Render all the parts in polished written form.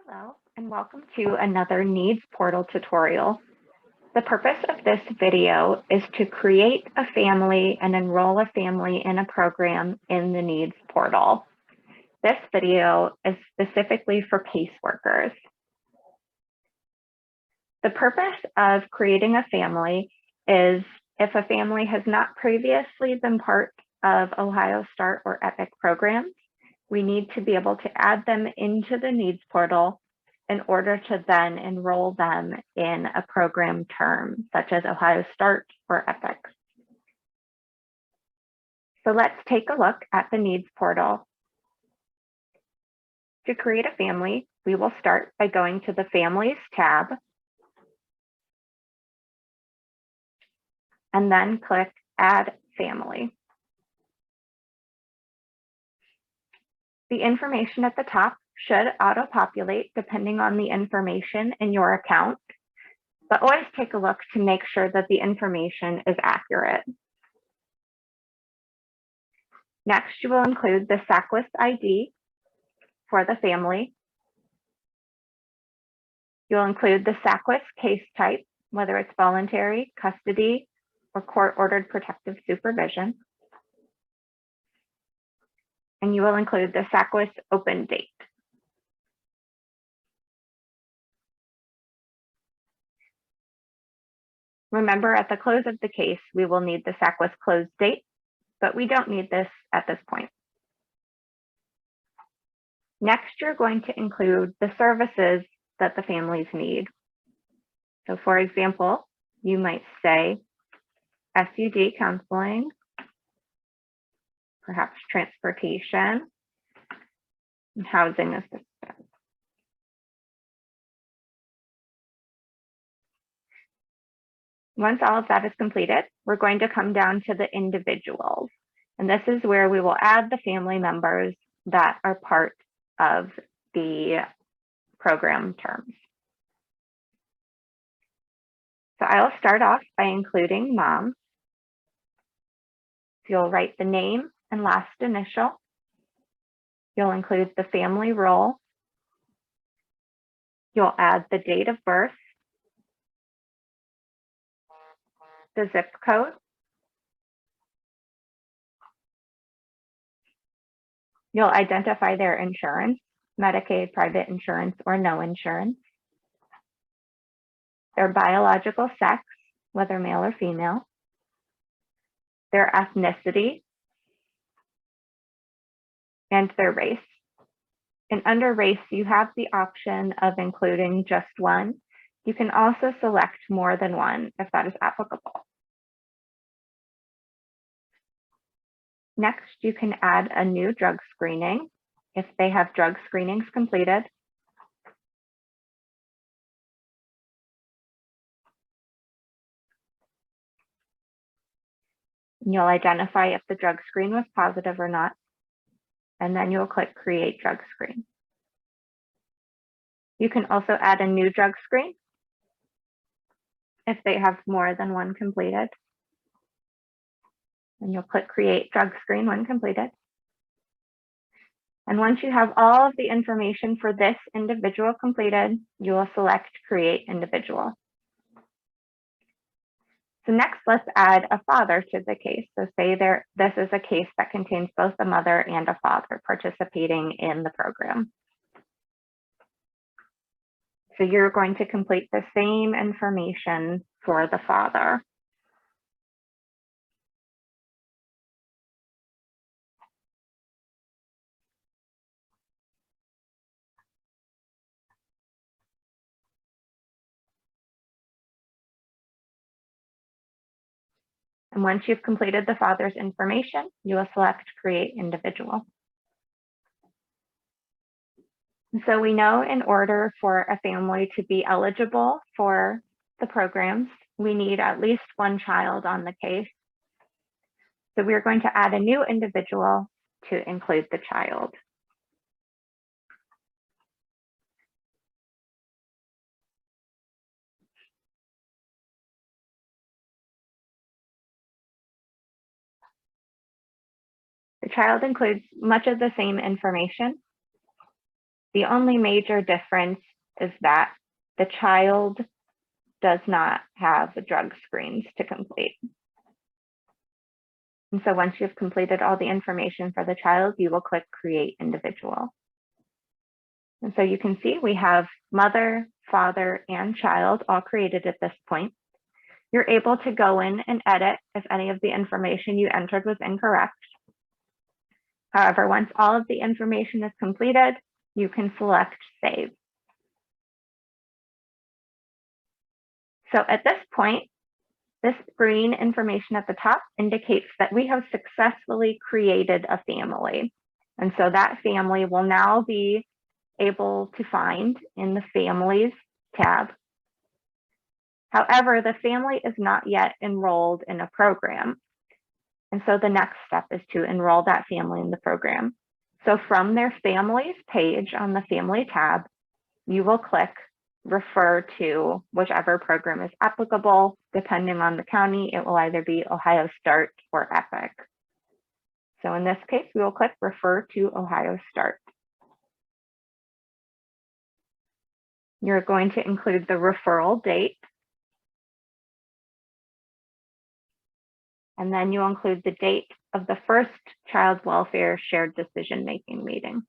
Hello, and welcome to another Needs Portal tutorial. The purpose of this video is to create a family and enroll a family in a program in the Needs Portal. This video is specifically for caseworkers. The purpose of creating a family is if a family has not previously been part of Ohio START or EPIC programs, we need to be able to add them into the Needs Portal in order to then enroll them in a program term, such as Ohio START or EPIC. So let's take a look at the Needs Portal. To create a family, we will start by going to the Families tab, and then click Add Family. The information at the top should auto-populate depending on the information in your account, but always take a look to make sure that the information is accurate. Next, you will include the SACWIS ID for the family. You'll include the SACWIS case type, whether it's voluntary, custody, or court-ordered protective supervision. And you will include the SACWIS open date. Remember, at the close of the case, we will need the SACWIS close date, but we don't need this at this point. Next, you're going to include the services that the families need. So for example, you might say SUD counseling, perhaps transportation, and housing assistance. Once all of that is completed, we're going to come down to the individuals. And this is where we will add the family members that are part of the program terms. So I'll start off by including mom. You'll write the name and last initial. You'll include the family role. You'll add the date of birth, the zip code, you'll identify their insurance, Medicaid, private insurance, or no insurance, their biological sex, whether male or female, their ethnicity, and their race. And under race, you have the option of including just one. You can also select more than one if that is applicable. Next, you can add a new drug screening if they have drug screenings completed. You'll identify if the drug screen was positive or not, and then you'll click Create Drug Screen. You can also add a new drug screen if they have more than one completed. And you'll click Create Drug Screen when completed. And once you have all of the information for this individual completed, you will select Create Individual. So next, let's add a father to the case. So say this is a case that contains both a mother and a father participating in the program. So you're going to complete the same information for the father. And once you've completed the father's information, you will select Create Individual. And so we know in order for a family to be eligible for the programs, we need at least one child on the case. So we're going to add a new individual to include the child. The child includes much of the same information. The only major difference is that the child does not have drug screens to complete. And so once you've completed all the information for the child, you will click Create Individual. And so you can see we have mother, father, and child all created at this point. You're able to go in and edit if any of the information you entered was incorrect. However, once all of the information is completed, you can select Save. So at this point, this green information at the top indicates that we have successfully created a family. And so that family will now be able to find in the Families tab. However, the family is not yet enrolled in a program. And so the next step is to enroll that family in the program. So from their Families page on the Family tab, you will click Refer to whichever program is applicable. Depending on the county, it will either be Ohio Start or EPIC. So in this case, we will click Refer to Ohio Start. You're going to include the referral date. And then you'll include the date of the first child welfare shared decision-making meeting.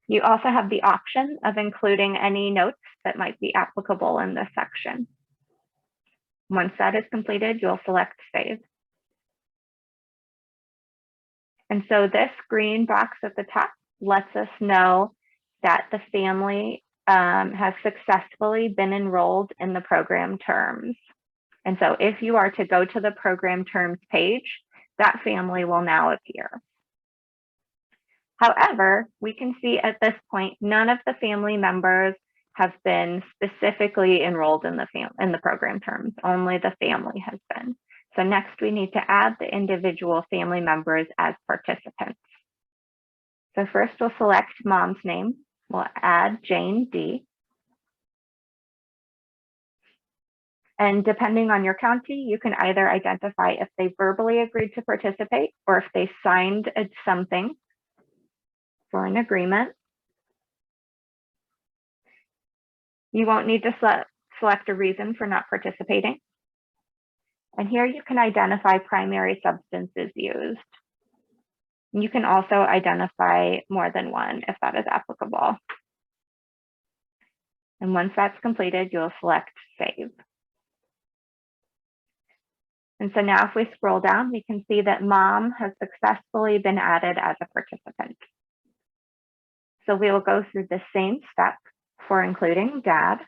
You also have the option of including any notes that might be applicable in this section. Once that is completed, you'll select Save. And so this green box at the top lets us know that the family has successfully been enrolled in the program terms. And so if you are to go to the program terms page, that family will now appear. However, we can see at this point, none of the family members have been specifically enrolled in the program terms. Only the family has been. So next we need to add the individual family members as participants. So first we'll select mom's name. We'll add Jane D. And depending on your county, you can either identify if they verbally agreed to participate or if they signed something for an agreement. You won't need to select a reason for not participating. And here you can identify primary substances used. You can also identify more than one if that is applicable. And once that's completed, you'll select Save. And so now if we scroll down, we can see that mom has successfully been added as a participant. So we will go through the same step for including dad.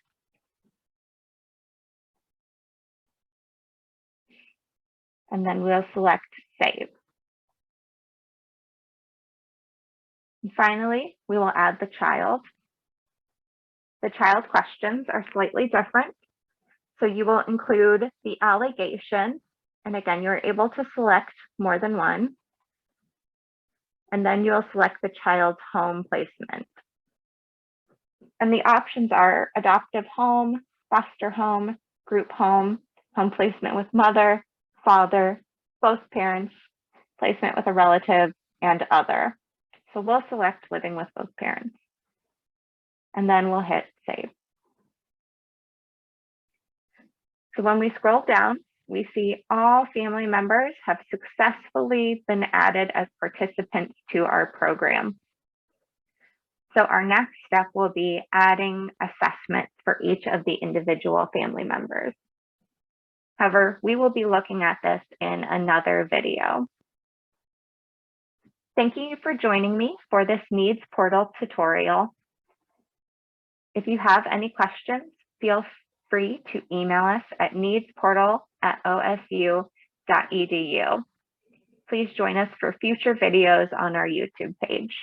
And then we'll select Save. And finally, we will add the child. The child questions are slightly different. So you will include the allegation. And again, you're able to select more than one. And then you'll select the child's home placement. And the options are adoptive home, foster home, group home, home placement with mother, father, both parents, placement with a relative, and other. So we'll select living with both parents. And then we'll hit Save. So when we scroll down, we see all family members have successfully been added as participants to our program. So our next step will be adding assessments for each of the individual family members. However, we will be looking at this in another video. Thank you for joining me for this Needs Portal tutorial. If you have any questions, feel free to email us at needsportal@osu.edu. Please join us for future videos on our YouTube page.